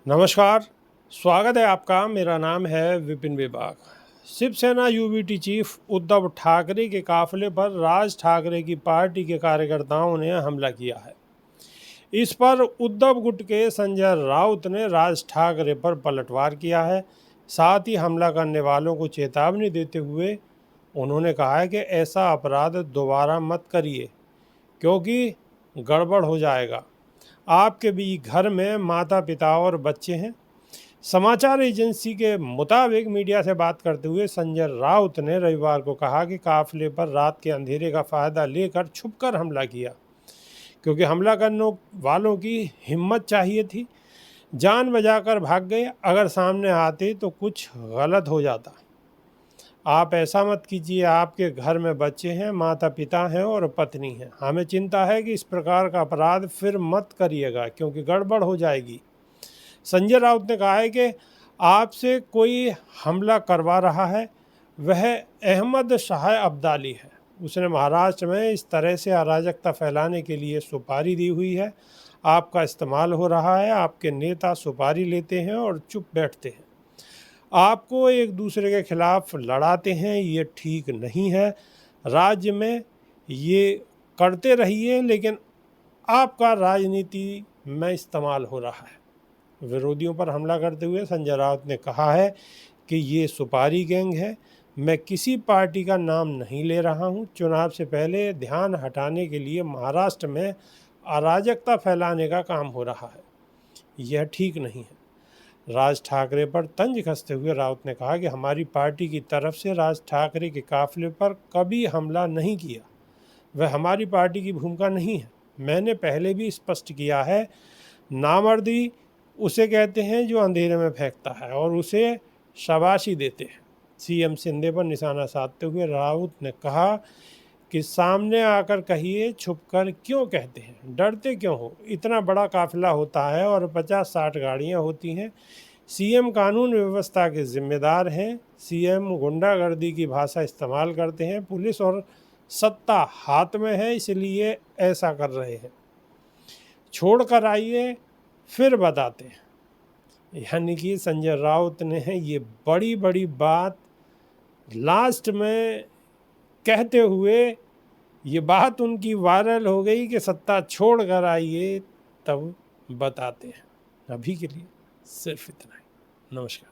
नमस्कार, स्वागत है आपका। मेरा नाम है विपिन विभाग। शिवसेना यूवीटी चीफ उद्धव ठाकरे के काफिले पर राज ठाकरे की पार्टी के कार्यकर्ताओं ने हमला किया है। इस पर उद्धव गुट के संजय राउत ने राज ठाकरे पर पलटवार किया है। साथ ही हमला करने वालों को चेतावनी देते हुए उन्होंने कहा है कि ऐसा अपराध दोबारा मत करिए, क्योंकि गड़बड़ हो जाएगा। आपके भी घर में माता पिता और बच्चे हैं। समाचार एजेंसी के मुताबिक मीडिया से बात करते हुए संजय राउत ने रविवार को कहा कि काफिले पर रात के अंधेरे का फायदा लेकर छुपकर हमला किया, क्योंकि हमला करने वालों की हिम्मत चाहिए थी। जान बचाकर भाग गए। अगर सामने आते तो कुछ गलत हो जाता। आप ऐसा मत कीजिए। आपके घर में बच्चे हैं, माता पिता हैं और पत्नी है। हमें चिंता है कि इस प्रकार का अपराध फिर मत करिएगा, क्योंकि गड़बड़ हो जाएगी। संजय राउत ने कहा है कि आपसे कोई हमला करवा रहा है, वह अहमद शाह अब्दाली है। उसने महाराष्ट्र में इस तरह से अराजकता फैलाने के लिए सुपारी दी हुई है। आपका इस्तेमाल हो रहा है। आपके नेता सुपारी लेते हैं और चुप बैठते हैं। आपको एक दूसरे के खिलाफ लड़ाते हैं। ये ठीक नहीं है। राज्य में ये करते रहिए, लेकिन आपका राजनीति में इस्तेमाल हो रहा है। विरोधियों पर हमला करते हुए संजय राउत ने कहा है कि ये सुपारी गैंग है। मैं किसी पार्टी का नाम नहीं ले रहा हूँ। चुनाव से पहले ध्यान हटाने के लिए महाराष्ट्र में अराजकता फैलाने का काम हो रहा है। यह ठीक नहीं है। राज ठाकरे पर तंज कसते हुए राउत ने कहा कि हमारी पार्टी की तरफ से राज ठाकरे के काफिले पर कभी हमला नहीं किया। वह हमारी पार्टी की भूमिका नहीं है। मैंने पहले भी स्पष्ट किया है, नामर्दी उसे कहते हैं जो अंधेरे में फेंकता है और उसे शाबाशी देते हैं। सीएम शिंदे पर निशाना साधते हुए राउत ने कहा कि सामने आकर कहिए, छुपकर क्यों कहते हैं? डरते क्यों हो? इतना बड़ा काफिला होता है और 50-60 गाड़ियां होती हैं। सीएम कानून व्यवस्था के जिम्मेदार हैं। सीएम गुंडागर्दी की भाषा इस्तेमाल करते हैं। पुलिस और सत्ता हाथ में है, इसलिए ऐसा कर रहे हैं। छोड़कर आइए, फिर बताते हैं। यानी कि संजय राउत ने ये बड़ी बड़ी बात लास्ट में कहते हुए ये बात उनकी वायरल हो गई कि सत्ता छोड़ कर आइए, तब बताते हैं। अभी के लिए सिर्फ इतना ही। नमस्कार।